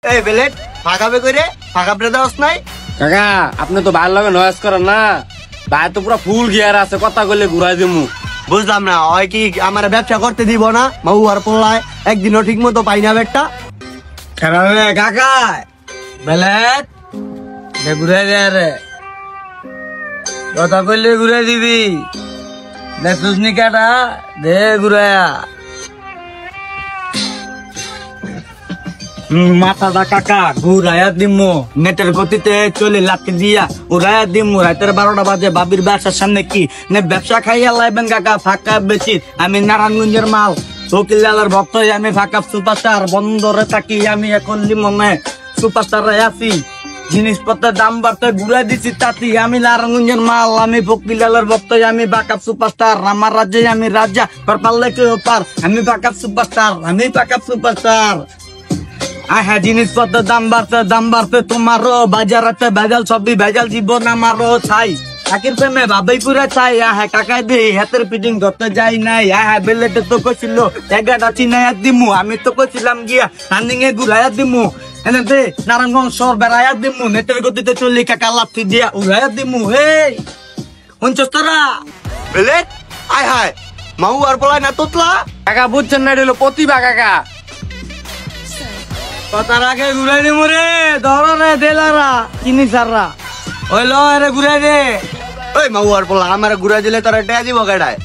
এই বেলেট ফাঁকাবে করে ফাঁকাবে দেওয়াস নাই কাকা আপনি তো ভালো লাগে নয়েজ করেন না ভাই তো পুরো ফুল গিয়ার আছে কথা কইলে ঘুরাই দিমু। বুঝলাম না ওই কি আমার ব্যবসা করতে দিব না মাউ আর পোলায় একদিনও ঠিক মতো পাই না বেটটা খেলাবে কাকা বেলেট ঘুরে দে রে কথা কইলে ঘুরে দিবি দেখুস নি কাটা দে ঘুরায়া মাথাটা কাকা ঘুরাইয়া দিমু নেটের গতিতে চলে লাঠি দিয়া উড়াইয়া দিমু রাতের 12টা বাজে বাবির ব্যবসার সামনে কি নে ব্যবসা খাইয়া লাইবেন কাকা ফাঁকা বেশি আমি নারায়ণগঞ্জের মাল শৌকিলালের ভক্ত আমি ফাঁকা সুপারস্টার বন্দরে থাকি আমি এখন লিমনে সুপারস্টার আছি জিনিসপত্রের দাম বাড়তে ঘুরে দিচ্ছি তাতি আমি নারায়ণগঞ্জের মাল আমি ফকিলালের ভক্ত আমি বাকাপ সুপারস্টার আমার রাজ্যে আমি রাজা পারলে কেউ পার আমি বাকাপ সুপারস্টার আমি বাকাপ সুপারস্টার হ্যাঁ জিনিসপত্রের দাম বাড়তে তোমারও বাজারাতে ভেজাল সবই ভেজাল জীবন আমারও ছাই চাকির প্রেমে ভাবেই পুরা চাই হ্যাঁ কাকাই দে হাতের পিটিং ধরতে যাই নাই হ্যাঁ বেলেটে তো কইছিল 11টা চিনাইয়া দিমু আমি তো কইছিলাম গিয়া রানিং এ ঘুরাইয়া দিমু এনে দে নারায়ণগঞ্জ শহর বেড়াইয়া দিমু নেটের গতিতে চলি কাকা লাথি দিয়া উড়াইয়া দিমু হে অঞ্চস্তরা বেলেট আয় হায় মাউ আর পোলায় না তোতলা কাকা বুঝছেন না এটা হলো প্রতিভা কাকা। কথার আগে ঘুরাই দিমু রে ধরো রে দেলারা চিনি সাররা ওই লো রে ঘুরাই দে ওই মাউ আর পোলা আমার ঘুরা দিলে তোরা টেয়া দিব কেডায়